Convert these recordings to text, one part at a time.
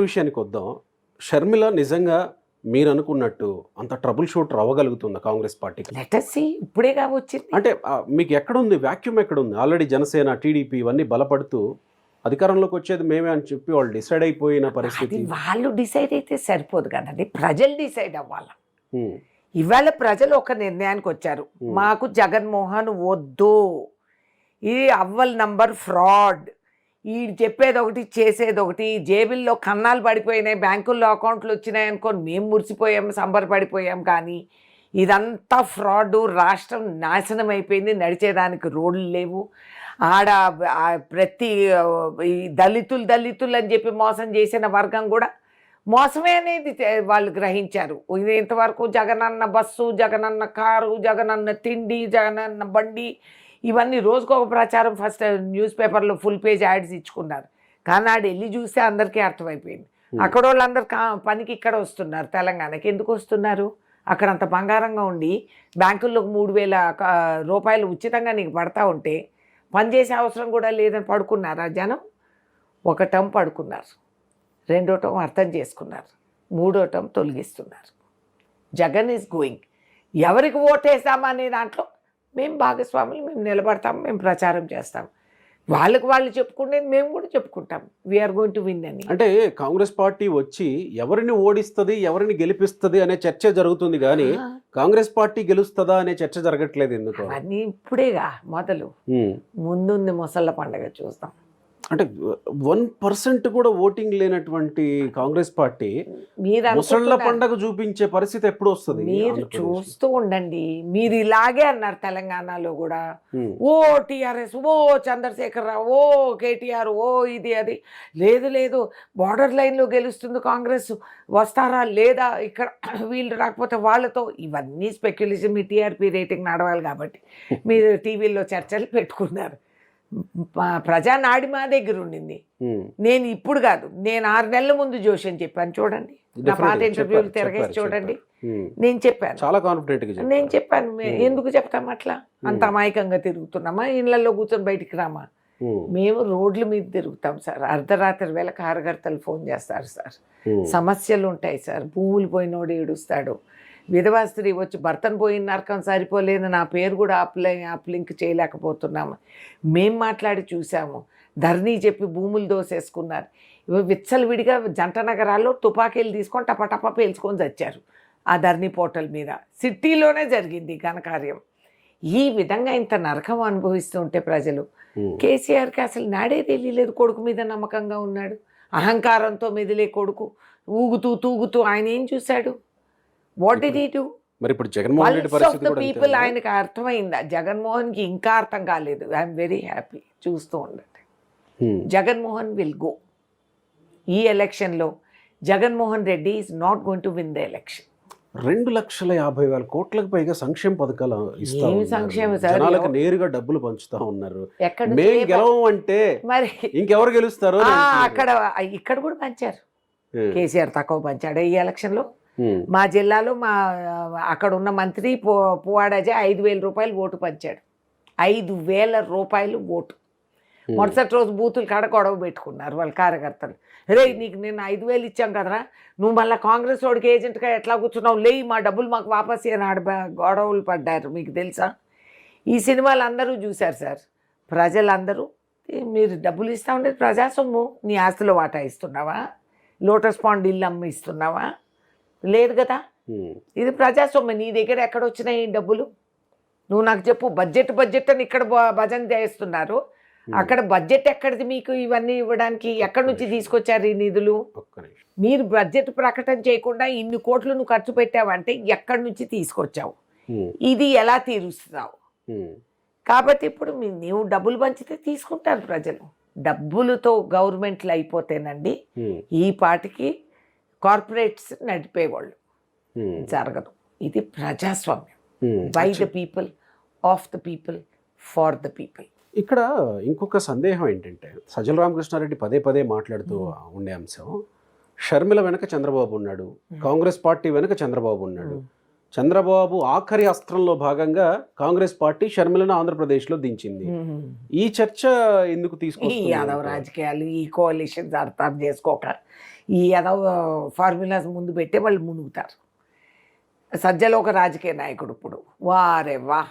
విషయానికి వద్దాం. షర్మిల నిజంగా మీరు అనుకున్నట్టు అంత ట్రబుల్ షూటర్ అవ్వగలుగుతుందా కాంగ్రెస్ పార్టీకి? లెట్ us see ఇప్పుడేగా వచ్చింది. అంటే మీకు ఎక్కడుంది వాక్యూమ్ ఎక్కడుంది? ఆల్రెడీ జనసేన, టీడీపీ ఇవన్నీ బలపడుతూ అధికారంలోకి వచ్చేది మేమే అని చెప్పి వాళ్ళు డిసైడ్ అయిపోయిన అది పరిస్థితి. వాళ్ళు డిసైడ్ అయితే సరిపోదు కదండి, ప్రజలు డిసైడ్ అవ్వాలి. హ్మ్. ఇవాళ ప్రజలు ఒక నిర్ణయానికి వచ్చారు, మాకు జగన్మోహన్ వద్దు, ఈ అవ్వల్ నంబర్ ఫ్రాడ్, ఈ చెప్పేది ఒకటి చేసేది ఒకటి, జేబుల్లో కన్నాలు పడిపోయినాయి, బ్యాంకుల్లో అకౌంట్లు వచ్చినాయి అనుకోని మేము మురిసిపోయాం, సంబరపడిపోయాం. కానీ ఇదంతా ఫ్రాడ్, రాష్ట్రం నాశనం అయిపోయింది, నడిచేదానికి రోడ్లు లేవు. ఆడ ప్రతి ఈ దళితులు అని చెప్పి మోసం చేసిన వర్గం కూడా మోసమే అనేది వాళ్ళు గ్రహించారు. ఇది ఇంతవరకు జగనన్న బస్సు, జగనన్న కారు, జగనన్న తిండి, జగనన్న బండి, ఇవన్నీ రోజుకొక ప్రచారం. ఫస్ట్ న్యూస్ పేపర్లో ఫుల్ పేజ్ యాడ్స్ ఇచ్చుకున్నారు. కానీ ఆడు వెళ్ళి చూస్తే అందరికీ అర్థమైపోయింది. అక్కడ వాళ్ళందరూ పనికి ఇక్కడ వస్తున్నారు, తెలంగాణకి ఎందుకు వస్తున్నారు? అక్కడ అంత బంగారంగా ఉండి బ్యాంకుల్లో 3,000 రూపాయలు ఉచితంగా నీకు పడతా ఉంటే పనిచేసే అవసరం కూడా లేదని పడుకున్నారా జనం? ఒక టర్మ్ పడుకున్నారు, రెండో టర్మ్ అర్థం చేసుకున్నారు, మూడో టర్మ్ తొలగిస్తున్నారు. Jagan is going. ఎవరికి ఓటేస్తామా అనే దాంట్లో మేము భాగస్వాములు, మేము నిలబడతాం, మేము ప్రచారం చేస్తాం. వాళ్ళకి వాళ్ళు చెప్పుకునేది మేము కూడా చెప్పుకుంటాం, వీఆర్ గోయింగ్ టు విన్ అని. అంటే కాంగ్రెస్ పార్టీ వచ్చి ఎవరిని ఓడిస్తుంది, ఎవరిని గెలిపిస్తుంది అనే చర్చ జరుగుతుంది కానీ కాంగ్రెస్ పార్టీ గెలుస్తుందా అనే చర్చ జరగట్లేదు ఎందుకు? అవన్నీ ఇప్పుడేగా మొదలు, ముందుంది ముసళ్ళ పండగ చూస్తాం. అంటే 1% కూడా ఓటింగ్ లేనటువంటి కాంగ్రెస్ పార్టీ ముసళ్ళ పండగ చూపించే పరిస్థితి ఎప్పుడు వస్తుంది? మీరు చూస్తూ ఉండండి. మీరు ఇలాగే అన్నారు తెలంగాణలో కూడా, ఓ టిఆర్ఎస్, ఓ చంద్రశేఖర్ రావు, ఓ కేటీఆర్, ఓ ఇది అది. లేదు బార్డర్ లైన్లో గెలుస్తుంది కాంగ్రెస్, వస్తారా లేదా, ఇక్కడ వీళ్ళు రాకపోతే వాళ్ళతో. ఇవన్నీ స్పెక్యులేషన్. మీ టీఆర్పీ రేటింగ్ నడవాలి కాబట్టి మీరు టీవీలో చర్చలు పెట్టుకున్నారు. ప్రజానాడి మా దగ్గర ఉండింది. నేను ఇప్పుడు కాదు, నేను 6 నెలల ముందు జోషిని చెప్పాను. చూడండి, నా పాత ఇంటర్వ్యూలు తిరగేసి చూడండి. నేను చెప్పాను, చాలా కాన్ఫిడెంట్. నేను చెప్పాను. ఎందుకు చెప్తాం అట్లా? అంత అమాయకంగా తిరుగుతున్నామా? ఇళ్లలో కూర్చొని బయటికి రామా? మేము రోడ్ల మీద తిరుగుతాం సార్. అర్ధరాత్రి వేళ కార్యకర్తలు ఫోన్ చేస్తారు సార్, సమస్యలు ఉంటాయి సార్. భూములు ఏడుస్తాడు, విధవా స్త్రీ వచ్చి భర్తను పోయిన నరకం సరిపోలేదు, నా పేరు కూడా అప్లింక్ చేయలేకపోతున్నాము. మేం మాట్లాడి చూసాము, ధరణి చెప్పి భూములు దోసేసుకున్నారు. విచ్చలవిడిగా జంట నగరాల్లో తుపాకీలు తీసుకొని టపటప పేల్చుకొని చచ్చారు ఆ ధరణి పోర్టల్ మీద. సిటీలోనే జరిగింది ఘనకార్యం. ఈ విధంగా ఇంత నరకం అనుభవిస్తూ ఉంటే ప్రజలు, కేసీఆర్కి అసలు నాడే తెలియలేదు, కొడుకు మీద నమ్మకంగా ఉన్నాడు, అహంకారంతో మెదిలే కొడుకు, ఊగుతూ తూగుతూ. ఆయన ఏం చూశాడు? What did he do? మరి ఇప్పుడు జగన్మోహన్ రెడ్డి పరిస్థితి కూడా పీపుల్ ఆయనకి అర్థమైందా? జగన్మోహన్కి ఇంకా అర్థం కాలేదు. I'm very happy. చూస్తూ ఉండండి, జగన్మోహన్ విల్ గో. ఈ ఎలక్షన్లో Jaganmohan Reddy is not going to win the election. 2,50,000 కోట్లకు పైగా సంక్షేమ పథకాలు జనాలకు నేరుగా డబ్బులు పంచుతా ఉన్నారు. మేము గెలవం అంటే మరి ఇంకెవరు గెలుస్తారు? ఇక్కడ కూడా పంచారు. కేసీఆర్ తక్కువ పంచాడు ఈ ఎలక్షన్లో. మా జిల్లాలో అక్కడ ఉన్న మంత్రి పువ్వాడజే 5,000 రూపాయలు ఓటు పంచాడు. 5,000 రూపాయలు ఓటు. మరుసటి రోజు బూతులు కాడ గొడవ పెట్టుకున్నారు వాళ్ళ కార్యకర్తలు. రే, నీకు నేను 5,000 ఇచ్చాం కదరా, నువ్వు మళ్ళీ కాంగ్రెస్ వాడికి ఏజెంట్గా ఎట్లా కూర్చున్నావు, లేయి మా డబ్బులు మాకు వాపస్ అని గొడవలు పడ్డారు. మీకు తెలుసా? ఈ సినిమాలు అందరూ చూశారు సార్. ప్రజలందరూ, మీరు డబ్బులు ఇస్తా ఉండేది ప్రజా సొమ్ము, నీ ఆస్తిలో వాటా ఇస్తున్నావా? లోటస్ పాండ్ ఇల్లు అమ్మి ఇస్తున్నావా? లేదు కదా. ఇది ప్రజాస్వామ్యం. నీ దగ్గర ఎక్కడ వచ్చినాయి డబ్బులు? నువ్వు నాకు చెప్పు. బడ్జెట్ అని ఇక్కడ భజన చేస్తున్నారు, అక్కడ బడ్జెట్ ఎక్కడిది మీకు ఇవన్నీ ఇవ్వడానికి? ఎక్కడి నుంచి తీసుకొచ్చారు ఈ నిధులు? మీరు బడ్జెట్ ప్రకటన చేయకుండా ఇన్ని కోట్లు నువ్వు ఖర్చు పెట్టావంటే ఎక్కడి నుంచి తీసుకొచ్చావు? ఇది ఎలా తీరుస్తున్నావు? కాబట్టి ఇప్పుడు నీవు డబ్బులు పంచితే తీసుకుంటారు ప్రజలు. డబ్బులతో గవర్నమెంట్లు అయిపోతేనండి ఈ పాటికి కార్పొరేట్స్ నడిపేవాళ్ళు. జరగదు. ఇది ప్రజాస్వామ్యం. By the people, of the people, for the people. ఇక్కడ ఇంకొక సందేహం ఏంటంటే, సజ్జల రామకృష్ణారెడ్డి పదే మాట్లాడుతూ ఉండే అంశం, షర్మిల వెనక చంద్రబాబు ఉన్నాడు, కాంగ్రెస్ పార్టీ వెనక చంద్రబాబు ఉన్నాడు, చంద్రబాబు ఆఖరి అస్త్రంలో భాగంగా కాంగ్రెస్ పార్టీ షర్మిలను ఆంధ్రప్రదేశ్లో దించింది. ఈ చర్చ ఎందుకు తీసుకొస్తుంది? యాదవ్ రాజకీయాలు, ఈ కోalitions అర్థం చేసుకోక ఈ ఏదో ఫార్ములాస్ ముందు పెట్టే వాళ్ళు మునుగుతారు. సజ్జలో ఒక రాజకీయ నాయకుడు ఇప్పుడు వారే వా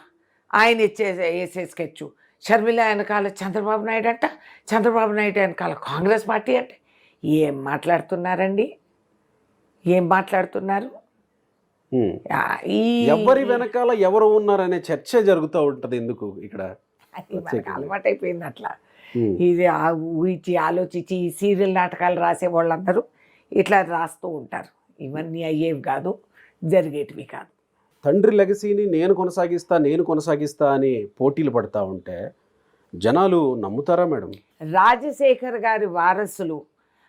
ఆయన వేసే స్కెచ్, షర్మిల వెనకాల చంద్రబాబు నాయుడు అంట, చంద్రబాబు నాయుడు వెనకాల కాంగ్రెస్ పార్టీ అంటే ఏం మాట్లాడుతున్నారండి, ఏం మాట్లాడుతున్నారు? ఎవరి వెనకాల ఎవరు ఉన్నారనే చర్చ జరుగుతూ ఉంటది. ఎందుకు ఇక్కడ అలవాటు అయిపోయింది అట్లా. ఇది ఊహించి ఆలోచించి ఈ సీరియల్ నాటకాలు రాసే వాళ్ళందరూ ఇట్లా రాస్తూ ఉంటారు. ఇవన్నీ అయ్యేవి కాదు, జరిగేటివి కాదు. తండ్రి లెగసీని నేను కొనసాగిస్తా అని పోటీలు పడతా ఉంటే జనాలు నమ్ముతారా మేడం? రాజశేఖర్ గారి వారసులు,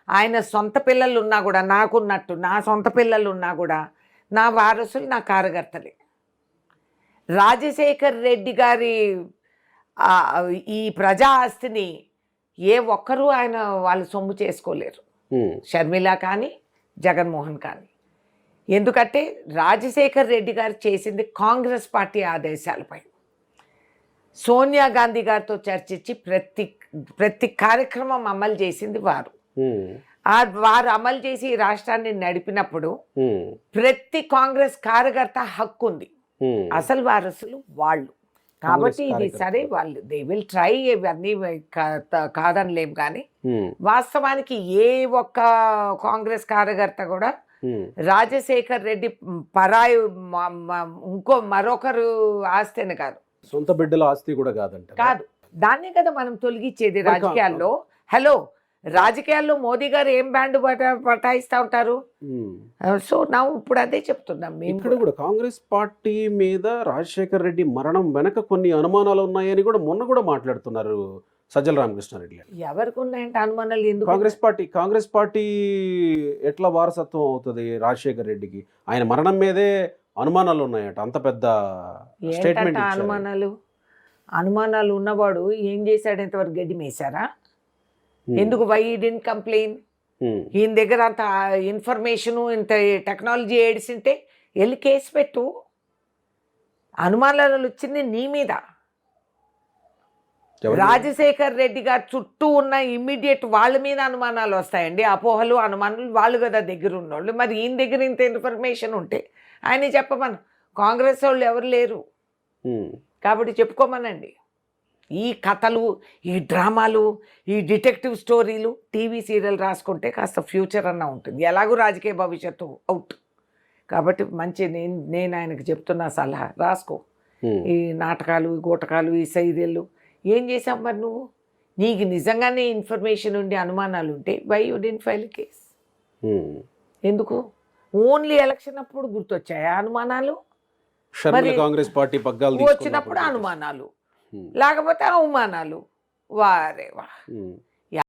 ఆయన సొంత పిల్లలు ఉన్నా కూడా, నాకున్నట్టు నా సొంత పిల్లలు ఉన్నా కూడా నా వారసులు నా కార్యకర్తలే. రాజశేఖర్ రెడ్డి గారి ఈ ప్రజా ఆస్తిని ఏ ఒక్కరూ ఆయన వాళ్ళు సొమ్ము చేసుకోలేరు, షర్మిల కానీ జగన్మోహన్ కానీ. ఎందుకంటే రాజశేఖర్ రెడ్డి గారు చేసింది కాంగ్రెస్ పార్టీ ఆదేశాలపై. సోనియా గాంధీ గారితో చర్చించి ప్రతి కార్యక్రమం అమలు చేసింది వారు. వారు అమలు చేసి ఈ రాష్ట్రాన్ని నడిపినప్పుడు ప్రతి కాంగ్రెస్ కార్యకర్త హక్కు ఉంది. అసలు వారసులు వాళ్ళు కాబట్టి ఇది సరే, వాళ్ళు దే విల్ ట్రై, ఇవన్నీ కాదనిలేం. కానీ వాస్తవానికి ఏ ఒక్క కాంగ్రెస్ కార్యకర్త కూడా రాజశేఖర్ రెడ్డి పరాయి మరొకరు ఆస్తి అని కాదు, సొంత బిడ్డల ఆస్తి కూడా కాదంట. కాదు, దాన్నే కదా మనం తొలగించేది రాజకీయాల్లో. హలో, రాజకీయాల్లో మోదీ గారు ఏం బ్యాండ్ పటాయిస్తూ ఉంటారు. సో నా ఇప్పుడు అదే చెప్తున్నాం మేము. ఇక్కడ కూడా కాంగ్రెస్ పార్టీ మీద రాజశేఖర్ రెడ్డి మరణం వెనక కొన్ని అనుమానాలు ఉన్నాయని కూడా మొన్న కూడా మాట్లాడుతున్నారు సజ్జల రామకృష్ణారెడ్డి. ఎవరికి ఉన్నాయంటే అనుమానాలు? ఎందుకు? కాంగ్రెస్ పార్టీ ఎట్లా వారసత్వం అవుతుంది రాజశేఖర్ రెడ్డికి? ఆయన మరణం మీదే అనుమానాలు ఉన్నాయట. అంత పెద్ద స్టేట్మెంట్. అనుమానాలు ఉన్నవాడు ఏం చేశాడు? ఇంతవరకు గడ్డి మేశారా? ఎందుకు వై డిడ్ంట్ కంప్లైన్? ఈయన దగ్గర అంత ఇన్ఫర్మేషను, ఇంత టెక్నాలజీ ఏడిసింటే వెళ్ళి కేసు పెట్టు. అనుమానాలు వచ్చింది నీ మీద. రాజశేఖర్ రెడ్డి గారు చుట్టూ ఉన్న ఇమ్మీడియట్ వాళ్ళ మీద అనుమానాలు వస్తాయండి, అపోహలు, అనుమానాలు. వాళ్ళు కదా దగ్గర ఉన్నోళ్ళు. మరి ఈయన దగ్గర ఇంత ఇన్ఫర్మేషన్ ఉంటే ఆయన చెప్పమను. కాంగ్రెస్ వాళ్ళు ఎవరు లేరు కాబట్టి చెప్పుకోమనండి. ఈ కథలు, ఈ డ్రామాలు, ఈ డిటెక్టివ్ స్టోరీలు, టీవీ సీరియల్ రాసుకుంటే కాస్త ఫ్యూచర్ అన్న ఉంటుంది. ఎలాగూ రాజకీయ భవిష్యత్తు అవుట్ కాబట్టి మంచి నేను ఆయనకు చెప్తున్నా సలహా, రాసుకో. ఈ నాటకాలు, ఈ గూటకాలు, ఈ సీరియళ్ళు ఏం చేసావు మరి నువ్వు? నీకు నిజంగానే ఇన్ఫర్మేషన్ ఉండి అనుమానాలు ఉంటే why you didn't file case? ఎందుకు? ఓన్లీ ఎలక్షన్ అప్పుడు గుర్తొచ్చాయా అనుమానాలు? కాంగ్రెస్ పార్టీ వచ్చినప్పుడు అనుమానాలు, లేకపోతే అవమానాలు. వారే వా.